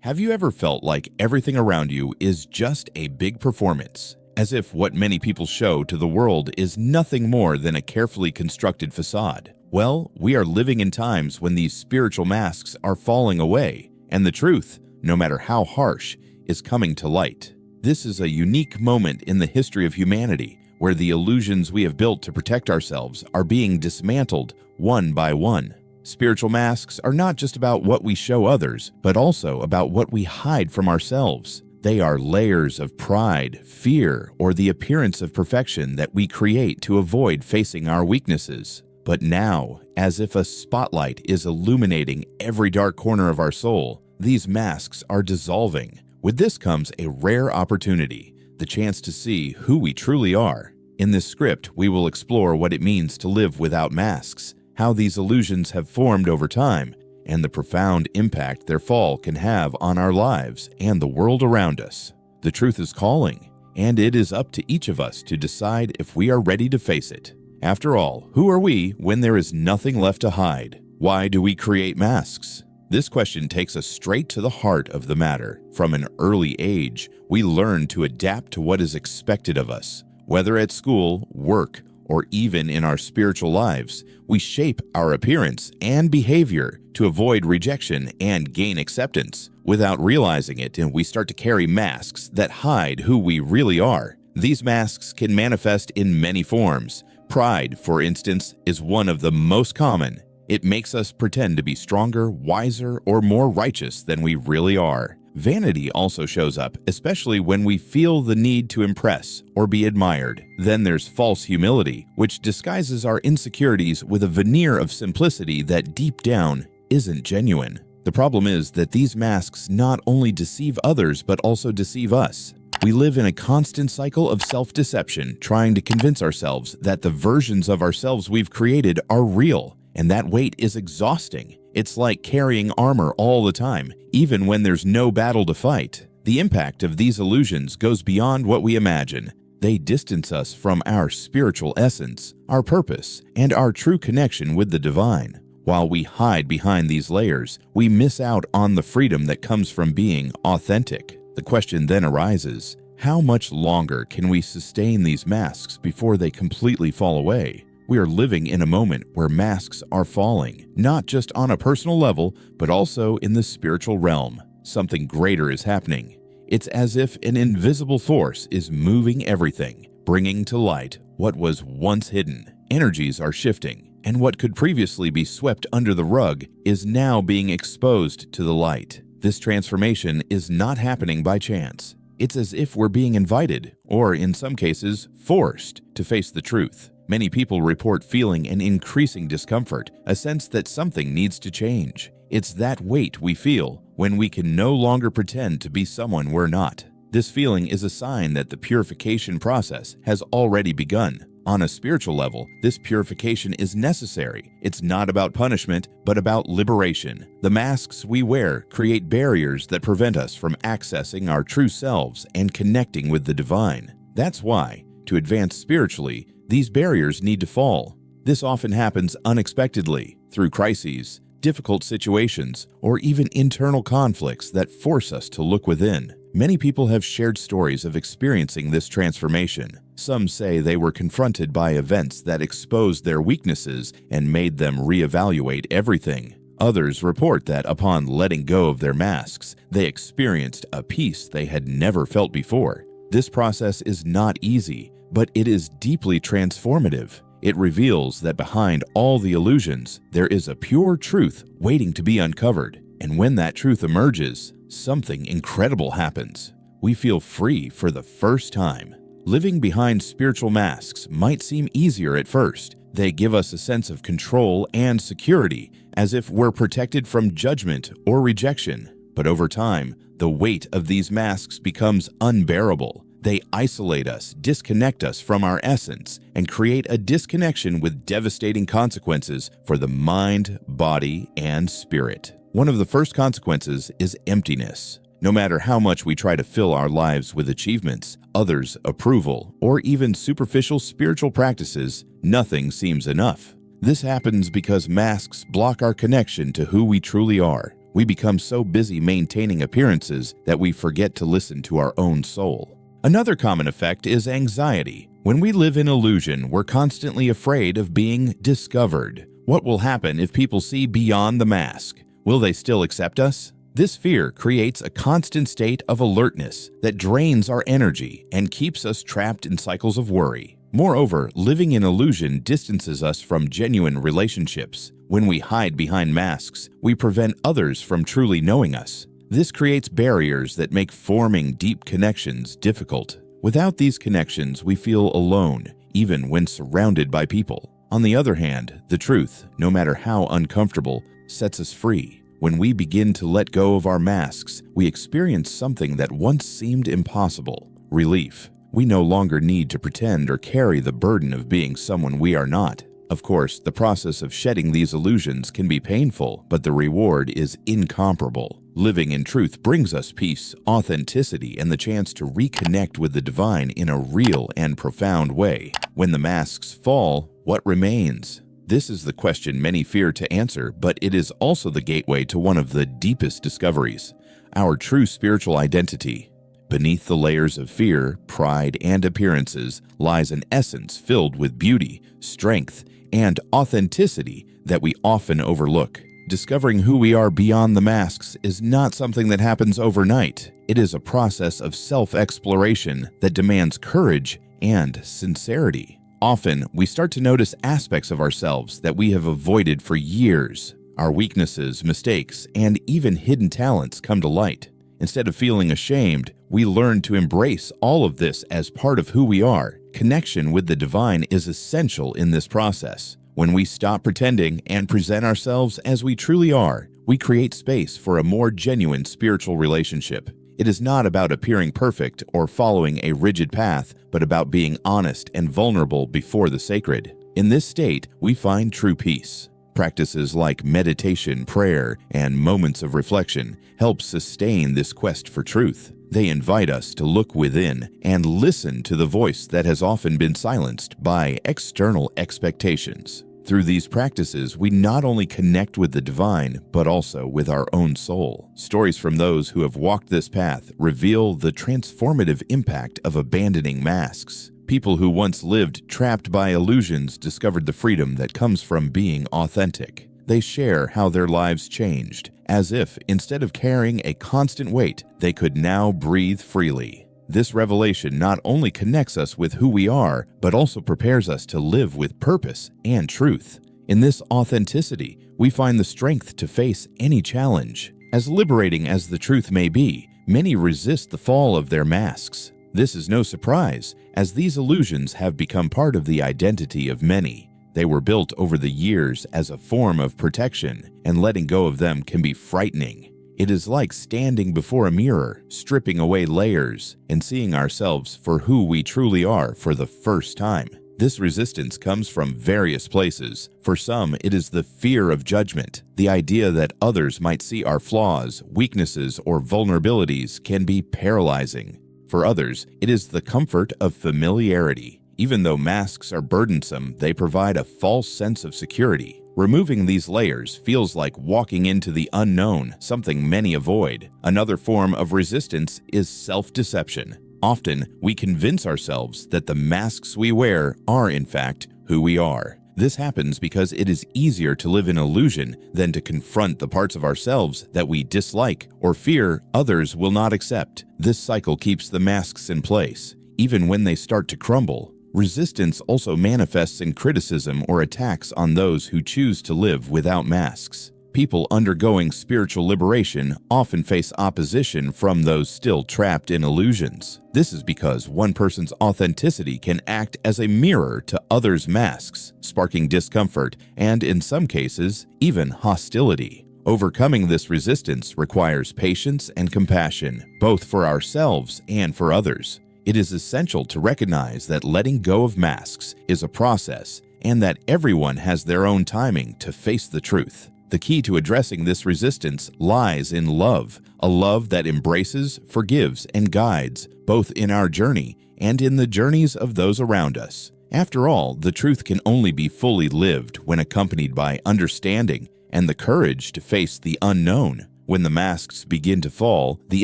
Have you ever felt like everything around you is just a big performance? As if what many people show to the world is nothing more than a carefully constructed facade? Well, we are living in times when these spiritual masks are falling away, and the truth, no matter how harsh, is coming to light. This is a unique moment in the history of humanity, where the illusions we have built to protect ourselves are being dismantled one by one. Spiritual masks are not just about what we show others, but also about what we hide from ourselves. They are layers of pride, fear, or the appearance of perfection that we create to avoid facing our weaknesses. But now, as if a spotlight is illuminating every dark corner of our soul, these masks are dissolving. With this comes a rare opportunity, the chance to see who we truly are. In this script, we will explore what it means to live without masks, how these illusions have formed over time, and the profound impact their fall can have on our lives and the world around us. The truth is calling, and it is up to each of us to decide if we are ready to face it. After all, who are we when there is nothing left to hide? Why do we create masks? This question takes us straight to the heart of the matter. From an early age, we learn to adapt to what is expected of us. Whether at school, work, or even in our spiritual lives, we shape our appearance and behavior to avoid rejection and gain acceptance. Without realizing it, and we start to carry masks that hide who we really are. These masks can manifest in many forms. Pride, for instance, is one of the most common. It makes us pretend to be stronger, wiser, or more righteous than we really are. Vanity also shows up, especially when we feel the need to impress or be admired. Then there's false humility, which disguises our insecurities with a veneer of simplicity that deep down isn't genuine. The problem is that these masks not only deceive others but also deceive us. We live in a constant cycle of self-deception, trying to convince ourselves that the versions of ourselves we've created are real, and that weight is exhausting. It's like carrying armor all the time, even when there's no battle to fight. The impact of these illusions goes beyond what we imagine. They distance us from our spiritual essence, our purpose, and our true connection with the divine. While we hide behind these layers, we miss out on the freedom that comes from being authentic. The question then arises, how much longer can we sustain these masks before they completely fall away? We are living in a moment where masks are falling, not just on a personal level, but also in the spiritual realm. Something greater is happening. It's as if an invisible force is moving everything, bringing to light what was once hidden. Energies are shifting, and what could previously be swept under the rug is now being exposed to the light. This transformation is not happening by chance. It's as if we're being invited, or in some cases, forced, to face the truth. Many people report feeling an increasing discomfort, a sense that something needs to change. It's that weight we feel when we can no longer pretend to be someone we're not. This feeling is a sign that the purification process has already begun. On a spiritual level, this purification is necessary. It's not about punishment, but about liberation. The masks we wear create barriers that prevent us from accessing our true selves and connecting with the divine. That's why, to advance spiritually, these barriers need to fall. This often happens unexpectedly, through crises, difficult situations, or even internal conflicts that force us to look within. Many people have shared stories of experiencing this transformation. Some say they were confronted by events that exposed their weaknesses and made them reevaluate everything. Others report that upon letting go of their masks, they experienced a peace they had never felt before. This process is not easy, but it is deeply transformative. It reveals that behind all the illusions, there is a pure truth waiting to be uncovered. And when that truth emerges, something incredible happens. We feel free for the first time. Living behind spiritual masks might seem easier at first. They give us a sense of control and security, as if we're protected from judgment or rejection. But over time, the weight of these masks becomes unbearable. They isolate us, disconnect us from our essence, and create a disconnection with devastating consequences for the mind, body, and spirit. One of the first consequences is emptiness. No matter how much we try to fill our lives with achievements, others' approval, or even superficial spiritual practices, nothing seems enough. This happens because masks block our connection to who we truly are. We become so busy maintaining appearances that we forget to listen to our own soul. Another common effect is anxiety. When we live in illusion, we're constantly afraid of being discovered. What will happen if people see beyond the mask? Will they still accept us? This fear creates a constant state of alertness that drains our energy and keeps us trapped in cycles of worry. Moreover, living in illusion distances us from genuine relationships. When we hide behind masks, we prevent others from truly knowing us. This creates barriers that make forming deep connections difficult. Without these connections, we feel alone, even when surrounded by people. On the other hand, the truth, no matter how uncomfortable, sets us free. When we begin to let go of our masks, we experience something that once seemed impossible: relief. We no longer need to pretend or carry the burden of being someone we are not. Of course, the process of shedding these illusions can be painful, but the reward is incomparable. Living in truth brings us peace, authenticity, and the chance to reconnect with the divine in a real and profound way. When the masks fall, what remains? This is the question many fear to answer, but it is also the gateway to one of the deepest discoveries: our true spiritual identity. Beneath the layers of fear, pride, and appearances lies an essence filled with beauty, strength, and authenticity that we often overlook. Discovering who we are beyond the masks is not something that happens overnight. It is a process of self-exploration that demands courage and sincerity. Often, we start to notice aspects of ourselves that we have avoided for years. Our weaknesses, mistakes, and even hidden talents come to light. Instead of feeling ashamed, we learn to embrace all of this as part of who we are. Connection with the divine is essential in this process. When we stop pretending and present ourselves as we truly are, we create space for a more genuine spiritual relationship. It is not about appearing perfect or following a rigid path, but about being honest and vulnerable before the sacred. In this state, we find true peace. Practices like meditation, prayer, and moments of reflection help sustain this quest for truth. They invite us to look within and listen to the voice that has often been silenced by external expectations. Through these practices, we not only connect with the divine, but also with our own soul. Stories from those who have walked this path reveal the transformative impact of abandoning masks. People who once lived trapped by illusions discovered the freedom that comes from being authentic. They share how their lives changed, as if, instead of carrying a constant weight, they could now breathe freely. This revelation not only connects us with who we are, but also prepares us to live with purpose and truth. In this authenticity, we find the strength to face any challenge. As liberating as the truth may be, many resist the fall of their masks. This is no surprise, as these illusions have become part of the identity of many. They were built over the years as a form of protection, and letting go of them can be frightening. It is like standing before a mirror, stripping away layers, and seeing ourselves for who we truly are for the first time. This resistance comes from various places. For some, it is the fear of judgment. The idea that others might see our flaws, weaknesses, or vulnerabilities can be paralyzing. For others, it is the comfort of familiarity. Even though masks are burdensome, they provide a false sense of security. Removing these layers feels like walking into the unknown, something many avoid. Another form of resistance is self-deception. Often, we convince ourselves that the masks we wear are, in fact, who we are. This happens because it is easier to live in illusion than to confront the parts of ourselves that we dislike or fear others will not accept. This cycle keeps the masks in place, even when they start to crumble. Resistance also manifests in criticism or attacks on those who choose to live without masks. People undergoing spiritual liberation often face opposition from those still trapped in illusions. This is because one person's authenticity can act as a mirror to others' masks, sparking discomfort and, in some cases, even hostility. Overcoming this resistance requires patience and compassion, both for ourselves and for others. It is essential to recognize that letting go of masks is a process and that everyone has their own timing to face the truth. The key to addressing this resistance lies in love, a love that embraces, forgives, and guides, both in our journey and in the journeys of those around us. After all, the truth can only be fully lived when accompanied by understanding and the courage to face the unknown. When the masks begin to fall, the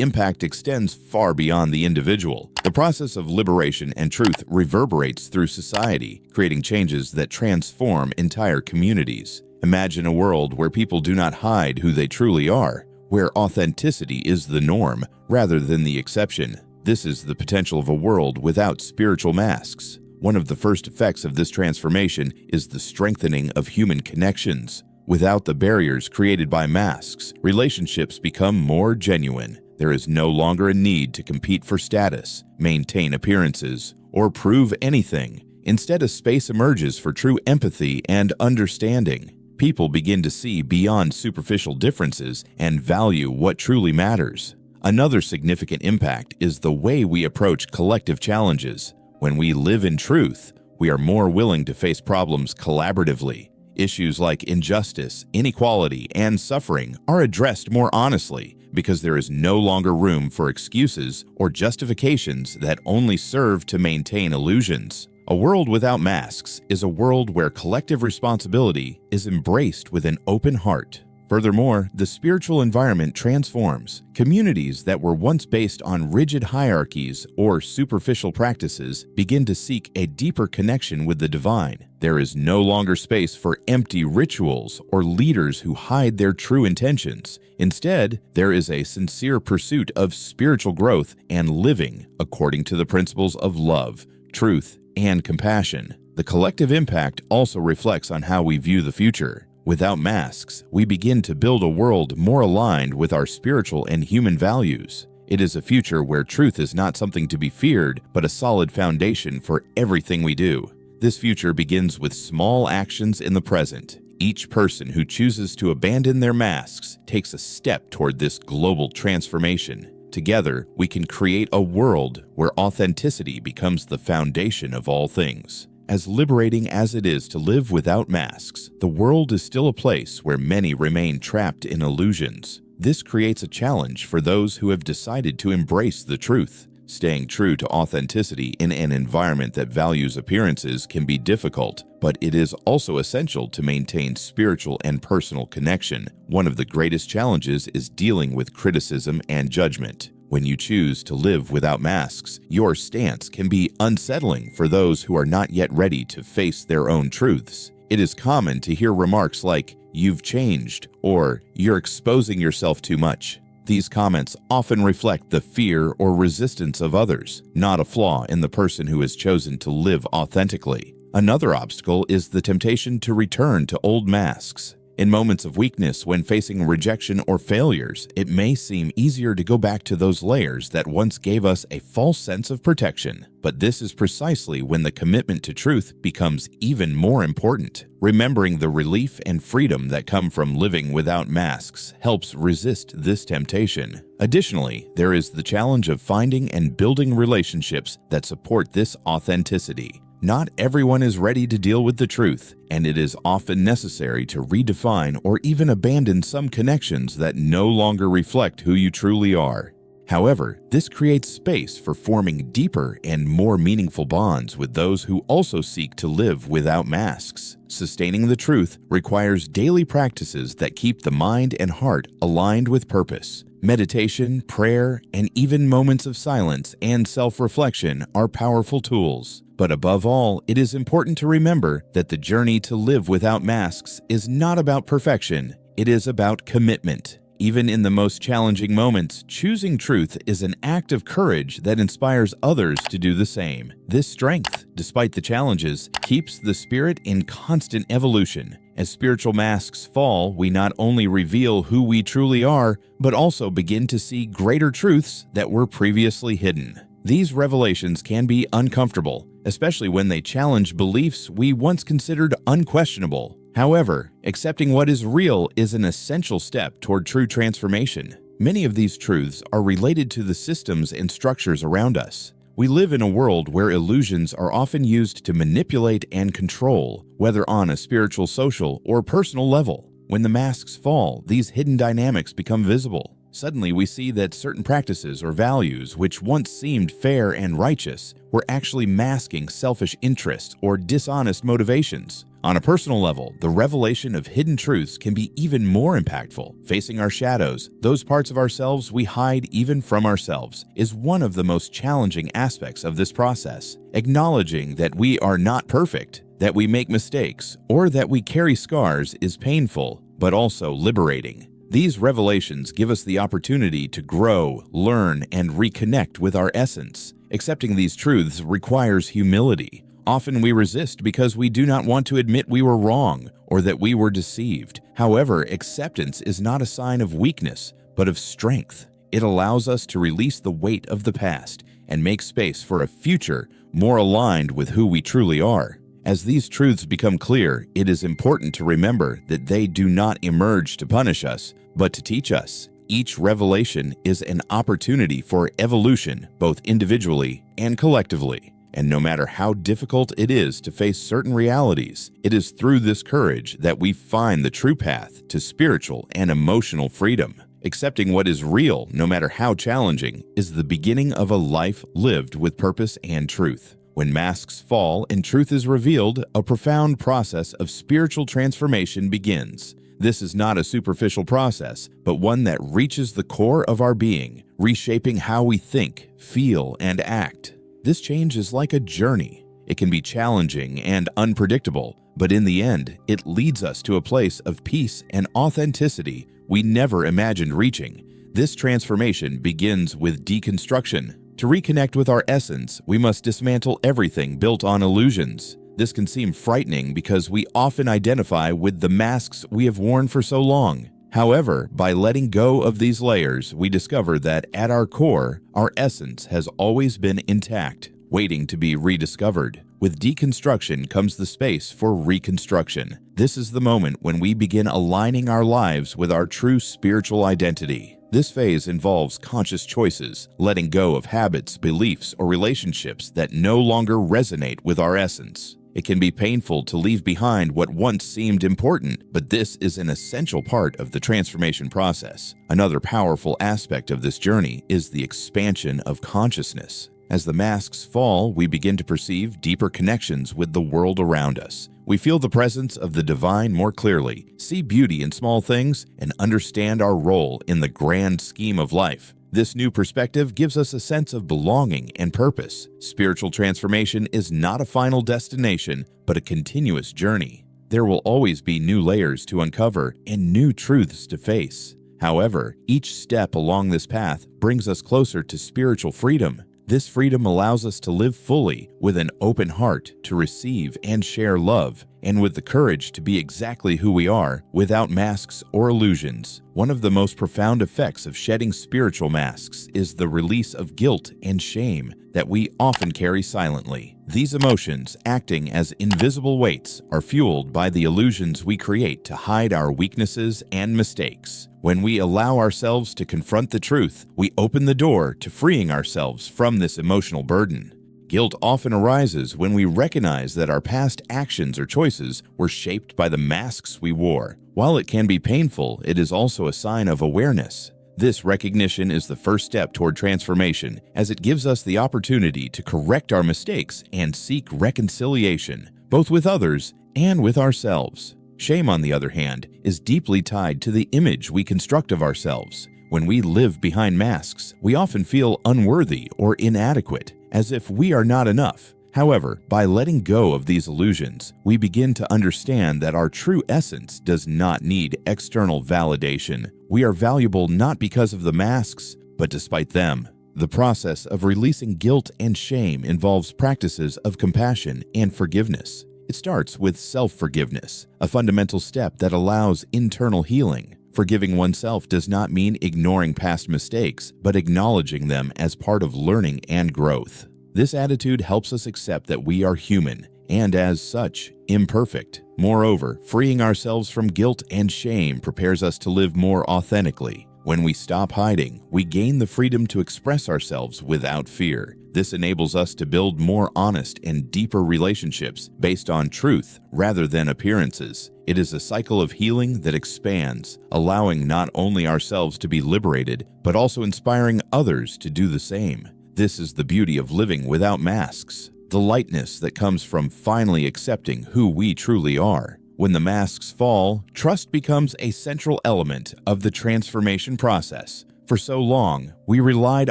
impact extends far beyond the individual. The process of liberation and truth reverberates through society, creating changes that transform entire communities. Imagine a world where people do not hide who they truly are, where authenticity is the norm rather than the exception. This is the potential of a world without spiritual masks. One of the first effects of this transformation is the strengthening of human connections. Without the barriers created by masks, relationships become more genuine. There is no longer a need to compete for status, maintain appearances, or prove anything. Instead, a space emerges for true empathy and understanding. People begin to see beyond superficial differences and value what truly matters. Another significant impact is the way we approach collective challenges. When we live in truth, we are more willing to face problems collaboratively. Issues like injustice, inequality, and suffering are addressed more honestly because there is no longer room for excuses or justifications that only serve to maintain illusions. A world without masks is a world where collective responsibility is embraced with an open heart. Furthermore, the spiritual environment transforms. Communities that were once based on rigid hierarchies or superficial practices begin to seek a deeper connection with the divine. There is no longer space for empty rituals or leaders who hide their true intentions. Instead, there is a sincere pursuit of spiritual growth and living according to the principles of love, truth, and compassion. The collective impact also reflects on how we view the future. Without masks, we begin to build a world more aligned with our spiritual and human values. It is a future where truth is not something to be feared, but a solid foundation for everything we do. This future begins with small actions in the present. Each person who chooses to abandon their masks takes a step toward this global transformation. Together, we can create a world where authenticity becomes the foundation of all things. As liberating as it is to live without masks, the world is still a place where many remain trapped in illusions. This creates a challenge for those who have decided to embrace the truth. Staying true to authenticity in an environment that values appearances can be difficult, but it is also essential to maintain spiritual and personal connection. One of the greatest challenges is dealing with criticism and judgment. When you choose to live without masks, your stance can be unsettling for those who are not yet ready to face their own truths. It is common to hear remarks like, "You've changed," or "You're exposing yourself too much." These comments often reflect the fear or resistance of others, not a flaw in the person who has chosen to live authentically. Another obstacle is the temptation to return to old masks. In moments of weakness, when facing rejection or failures, it may seem easier to go back to those layers that once gave us a false sense of protection. But this is precisely when the commitment to truth becomes even more important. Remembering the relief and freedom that come from living without masks helps resist this temptation. Additionally, there is the challenge of finding and building relationships that support this authenticity. Not everyone is ready to deal with the truth, and it is often necessary to redefine or even abandon some connections that no longer reflect who you truly are. However, this creates space for forming deeper and more meaningful bonds with those who also seek to live without masks. Sustaining the truth requires daily practices that keep the mind and heart aligned with purpose. Meditation, prayer, and even moments of silence and self-reflection are powerful tools. But above all, it is important to remember that the journey to live without masks is not about perfection. It is about commitment. Even in the most challenging moments, choosing truth is an act of courage that inspires others to do the same. This strength, despite the challenges, keeps the spirit in constant evolution. As spiritual masks fall, we not only reveal who we truly are, but also begin to see greater truths that were previously hidden. These revelations can be uncomfortable, especially when they challenge beliefs we once considered unquestionable. However, accepting what is real is an essential step toward true transformation. Many of these truths are related to the systems and structures around us. We live in a world where illusions are often used to manipulate and control, whether on a spiritual, social, or personal level. When the masks fall, these hidden dynamics become visible. Suddenly, we see that certain practices or values, which once seemed fair and righteous, were actually masking selfish interests or dishonest motivations. On a personal level, the revelation of hidden truths can be even more impactful. Facing our shadows, those parts of ourselves we hide even from ourselves, is one of the most challenging aspects of this process. Acknowledging that we are not perfect, that we make mistakes, or that we carry scars is painful, but also liberating. These revelations give us the opportunity to grow, learn, and reconnect with our essence. Accepting these truths requires humility. Often we resist because we do not want to admit we were wrong or that we were deceived. However, acceptance is not a sign of weakness, but of strength. It allows us to release the weight of the past and make space for a future more aligned with who we truly are. As these truths become clear, it is important to remember that they do not emerge to punish us, but to teach us. Each revelation is an opportunity for evolution, both individually and collectively. And no matter how difficult it is to face certain realities, it is through this courage that we find the true path to spiritual and emotional freedom. Accepting what is real, no matter how challenging, is the beginning of a life lived with purpose and truth. When masks fall and truth is revealed, a profound process of spiritual transformation begins. This is not a superficial process, but one that reaches the core of our being, reshaping how we think, feel, and act. This change is like a journey. It can be challenging and unpredictable, but in the end, it leads us to a place of peace and authenticity we never imagined reaching. This transformation begins with deconstruction. To reconnect with our essence, we must dismantle everything built on illusions. This can seem frightening because we often identify with the masks we have worn for so long. However, by letting go of these layers, we discover that at our core, our essence has always been intact, waiting to be rediscovered. With deconstruction comes the space for reconstruction. This is the moment when we begin aligning our lives with our true spiritual identity. This phase involves conscious choices, letting go of habits, beliefs, or relationships that no longer resonate with our essence. It can be painful to leave behind what once seemed important, but this is an essential part of the transformation process. Another powerful aspect of this journey is the expansion of consciousness. As the masks fall, we begin to perceive deeper connections with the world around us. We feel the presence of the divine more clearly, see beauty in small things, and understand our role in the grand scheme of life. This new perspective gives us a sense of belonging and purpose. Spiritual transformation is not a final destination, but a continuous journey. There will always be new layers to uncover and new truths to face. However, each step along this path brings us closer to spiritual freedom. This freedom allows us to live fully with an open heart, to receive and share love, and with the courage to be exactly who we are without masks or illusions. One of the most profound effects of shedding spiritual masks is the release of guilt and shame that we often carry silently. These emotions, acting as invisible weights, are fueled by the illusions we create to hide our weaknesses and mistakes. When we allow ourselves to confront the truth, we open the door to freeing ourselves from this emotional burden. Guilt often arises when we recognize that our past actions or choices were shaped by the masks we wore. While it can be painful, it is also a sign of awareness. This recognition is the first step toward transformation, as it gives us the opportunity to correct our mistakes and seek reconciliation, both with others and with ourselves. Shame, on the other hand, is deeply tied to the image we construct of ourselves. When we live behind masks, we often feel unworthy or inadequate, as if we are not enough. However, by letting go of these illusions, we begin to understand that our true essence does not need external validation. We are valuable not because of the masks, but despite them. The process of releasing guilt and shame involves practices of compassion and forgiveness. It starts with self-forgiveness, a fundamental step that allows internal healing. Forgiving oneself does not mean ignoring past mistakes, but acknowledging them as part of learning and growth. This attitude helps us accept that we are human, and as such, imperfect. Moreover, freeing ourselves from guilt and shame prepares us to live more authentically. When we stop hiding, we gain the freedom to express ourselves without fear. This enables us to build more honest and deeper relationships based on truth rather than appearances. It is a cycle of healing that expands, allowing not only ourselves to be liberated, but also inspiring others to do the same. This is the beauty of living without masks. the lightness that comes from finally accepting who we truly are. When the masks fall, trust becomes a central element of the transformation process. For so long, we relied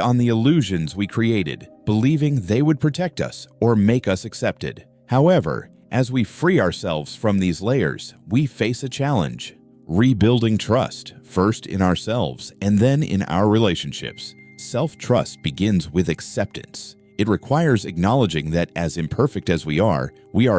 on the illusions we created, believing they would protect us or make us accepted. However, as we free ourselves from these layers, we face a challenge: rebuilding trust, first in ourselves and then in our relationships. Self-trust begins with acceptance. It requires acknowledging that as imperfect as we are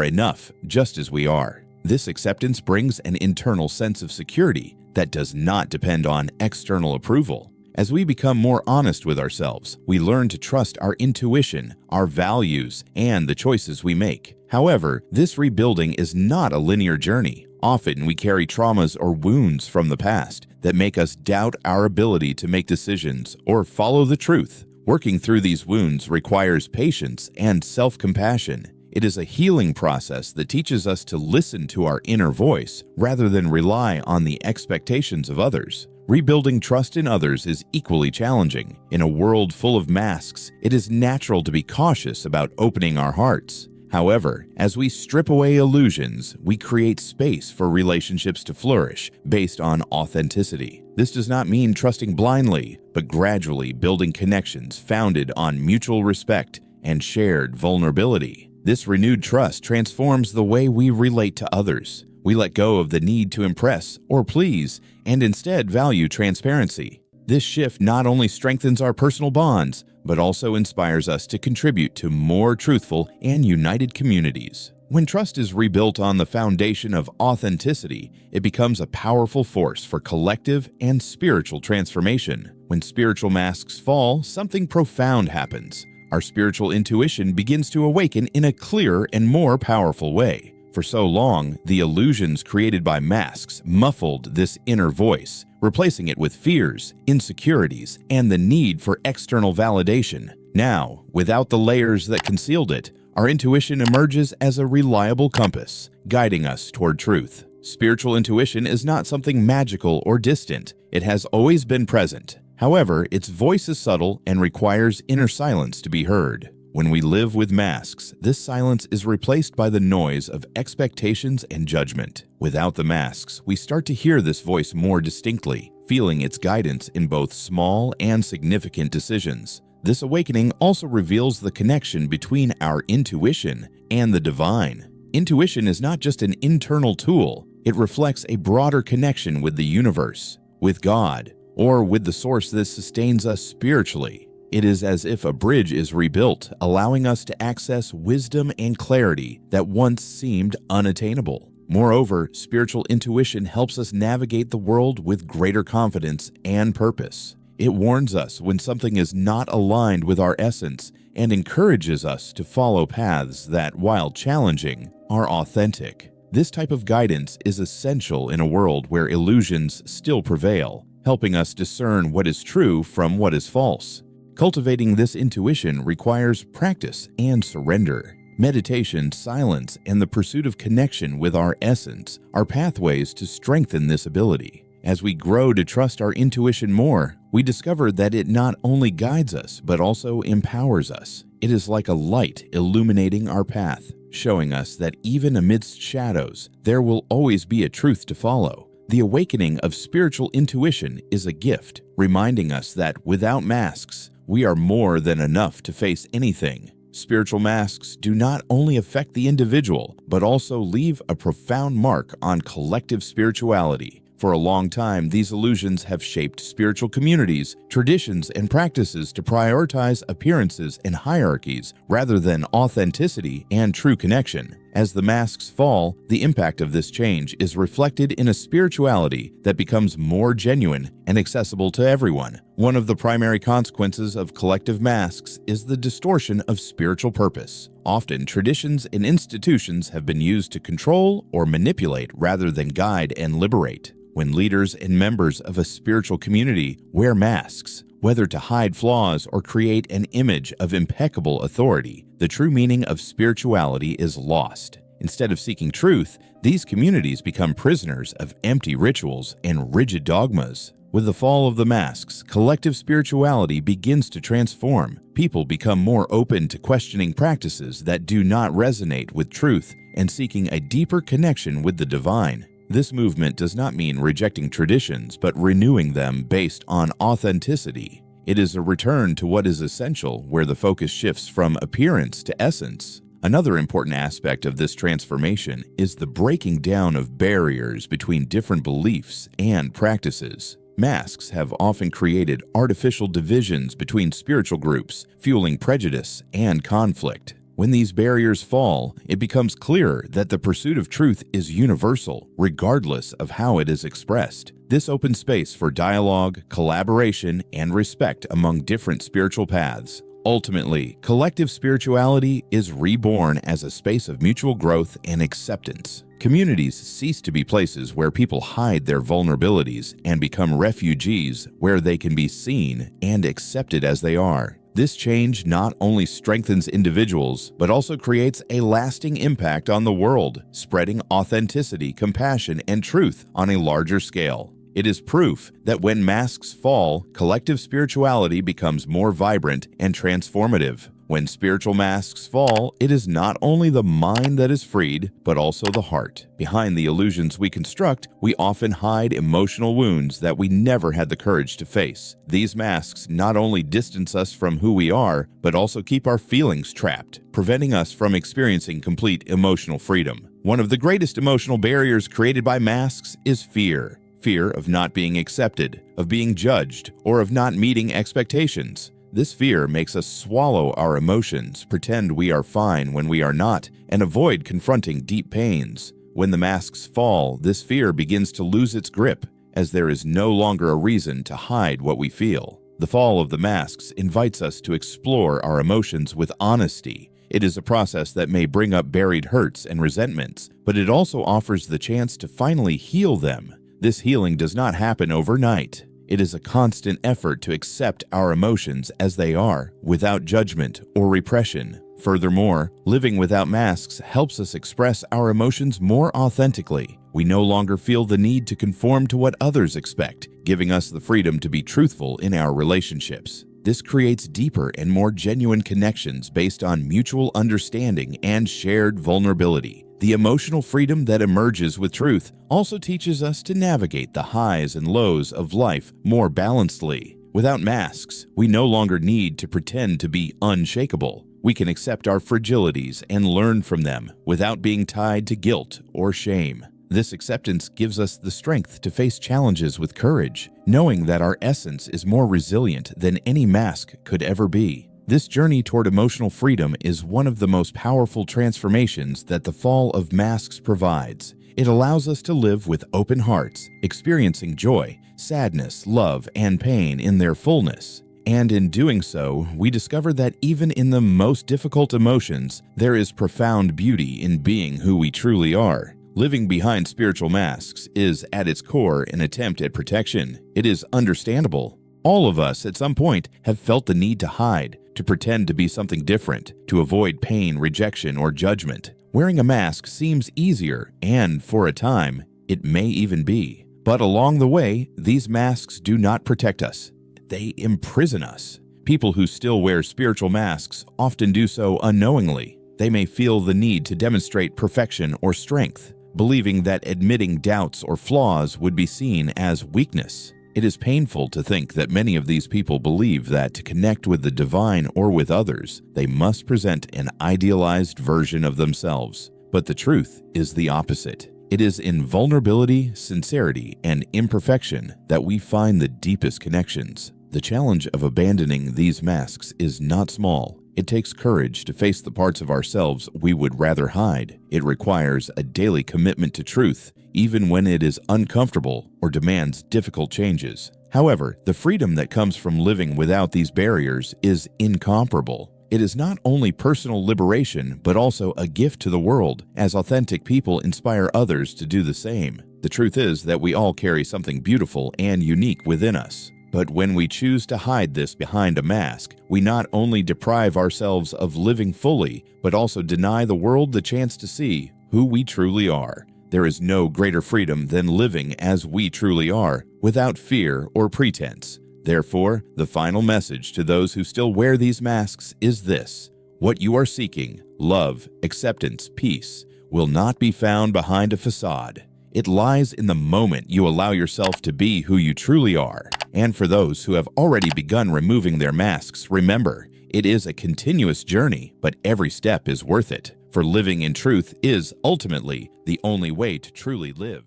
enough just as we are. This acceptance brings an internal sense of security that does not depend on external approval. As we become more honest with ourselves, we learn to trust our intuition, our values, and the choices we make. However, this rebuilding is not a linear journey. Often we carry traumas or wounds from the past that make us doubt our ability to make decisions or follow the truth. Working through these wounds requires patience and self-compassion. It is a healing process that teaches us to listen to our inner voice rather than rely on the expectations of others. Rebuilding trust in others is equally challenging. In a world full of masks, it is natural to be cautious about opening our hearts. However, as we strip away illusions, we create space for relationships to flourish based on authenticity. This does not mean trusting blindly, but gradually building connections founded on mutual respect and shared vulnerability. This renewed trust transforms the way we relate to others. We let go of the need to impress or please and instead value transparency. This shift not only strengthens our personal bonds, but also inspires us to contribute to more truthful and united communities. When trust is rebuilt on the foundation of authenticity, it becomes a powerful force for collective and spiritual transformation. When spiritual masks fall, something profound happens. Our spiritual intuition begins to awaken in a clearer and more powerful way. For so long, the illusions created by masks muffled this inner voice, replacing it with fears, insecurities, and the need for external validation. Now, without the layers that concealed it, our intuition emerges as a reliable compass, guiding us toward truth. Spiritual intuition is not something magical or distant. It has always been present. However, its voice is subtle and requires inner silence to be heard. When we live with masks, this silence is replaced by the noise of expectations and judgment. Without the masks, we start to hear this voice more distinctly, feeling its guidance in both small and significant decisions. This awakening also reveals the connection between our intuition and the divine. Intuition is not just an internal tool, it reflects a broader connection with the universe, with God, or with the source that sustains us spiritually. It is as if a bridge is rebuilt, allowing us to access wisdom and clarity that once seemed unattainable. Moreover, spiritual intuition helps us navigate the world with greater confidence and purpose. It warns us when something is not aligned with our essence and encourages us to follow paths that, while challenging, are authentic. This type of guidance is essential in a world where illusions still prevail, helping us discern what is true from what is false. Cultivating this intuition requires practice and surrender. Meditation, silence, and the pursuit of connection with our essence are pathways to strengthen this ability. As we grow to trust our intuition more, we discover that it not only guides us, but also empowers us. It is like a light illuminating our path, showing us that even amidst shadows, there will always be a truth to follow. The awakening of spiritual intuition is a gift, reminding us that without masks, we are more than enough to face anything. Spiritual masks do not only affect the individual, but also leave a profound mark on collective spirituality. For a long time, these illusions have shaped spiritual communities, traditions, and practices to prioritize appearances and hierarchies rather than authenticity and true connection. As the masks fall, the impact of this change is reflected in a spirituality that becomes more genuine and accessible to everyone. One of the primary consequences of collective masks is the distortion of spiritual purpose. Often, traditions and institutions have been used to control or manipulate rather than guide and liberate. When leaders and members of a spiritual community wear masks, whether to hide flaws or create an image of impeccable authority, the true meaning of spirituality is lost. Instead of seeking truth, these communities become prisoners of empty rituals and rigid dogmas. With the fall of the masks, collective spirituality begins to transform. People become more open to questioning practices that do not resonate with truth and seeking a deeper connection with the divine. This movement does not mean rejecting traditions, but renewing them based on authenticity. It is a return to what is essential, where the focus shifts from appearance to essence. Another important aspect of this transformation is the breaking down of barriers between different beliefs and practices. Masks have often created artificial divisions between spiritual groups, fueling prejudice and conflict. When these barriers fall, it becomes clearer that the pursuit of truth is universal, regardless of how it is expressed. This opens space for dialogue, collaboration, and respect among different spiritual paths. Ultimately, collective spirituality is reborn as a space of mutual growth and acceptance. Communities cease to be places where people hide their vulnerabilities and become refugees where they can be seen and accepted as they are. This change not only strengthens individuals, but also creates a lasting impact on the world, spreading authenticity, compassion, and truth on a larger scale. It is proof that when masks fall, collective spirituality becomes more vibrant and transformative. When spiritual masks fall, it is not only the mind that is freed, but also the heart. Behind the illusions we construct, we often hide emotional wounds that we never had the courage to face. These masks not only distance us from who we are, but also keep our feelings trapped, preventing us from experiencing complete emotional freedom. One of the greatest emotional barriers created by masks is fear. Fear of not being accepted, of being judged, or of not meeting expectations. This fear makes us swallow our emotions, pretend we are fine when we are not, and avoid confronting deep pains. When the masks fall, this fear begins to lose its grip, as there is no longer a reason to hide what we feel. The fall of the masks invites us to explore our emotions with honesty. It is a process that may bring up buried hurts and resentments, but it also offers the chance to finally heal them. This healing does not happen overnight. It is a constant effort to accept our emotions as they are, without judgment or repression. Furthermore, living without masks helps us express our emotions more authentically. We no longer feel the need to conform to what others expect, giving us the freedom to be truthful in our relationships. This creates deeper and more genuine connections based on mutual understanding and shared vulnerability. The emotional freedom that emerges with truth also teaches us to navigate the highs and lows of life more balancedly. Without masks, we no longer need to pretend to be unshakable. We can accept our fragilities and learn from them without being tied to guilt or shame. This acceptance gives us the strength to face challenges with courage, knowing that our essence is more resilient than any mask could ever be. This journey toward emotional freedom is one of the most powerful transformations that the fall of masks provides. It allows us to live with open hearts, experiencing joy, sadness, love, and pain in their fullness. And in doing so, we discover that even in the most difficult emotions, there is profound beauty in being who we truly are. Living behind spiritual masks is, at its core, an attempt at protection. It is understandable. All of us, at some point, have felt the need to hide, to pretend to be something different, to avoid pain, rejection, or judgment. Wearing a mask seems easier, and for a time, it may even be. But along the way, these masks do not protect us. They imprison us. People who still wear spiritual masks often do so unknowingly. They may feel the need to demonstrate perfection or strength, believing that admitting doubts or flaws would be seen as weakness. It is painful to think that many of these people believe that to connect with the divine or with others, they must present an idealized version of themselves. But the truth is the opposite. It is in vulnerability, sincerity, and imperfection that we find the deepest connections. The challenge of abandoning these masks is not small. It takes courage to face the parts of ourselves we would rather hide. It requires a daily commitment to truth, even when it is uncomfortable or demands difficult changes. However, the freedom that comes from living without these barriers is incomparable. It is not only personal liberation, but also a gift to the world, as authentic people inspire others to do the same. The truth is that we all carry something beautiful and unique within us. But when we choose to hide this behind a mask, we not only deprive ourselves of living fully, but also deny the world the chance to see who we truly are. There is no greater freedom than living as we truly are, without fear or pretense. Therefore, the final message to those who still wear these masks is this: what you are seeking, love, acceptance, peace, will not be found behind a facade. It lies in the moment you allow yourself to be who you truly are. And for those who have already begun removing their masks, remember, it is a continuous journey, but every step is worth it. For living in truth is ultimately the only way to truly live.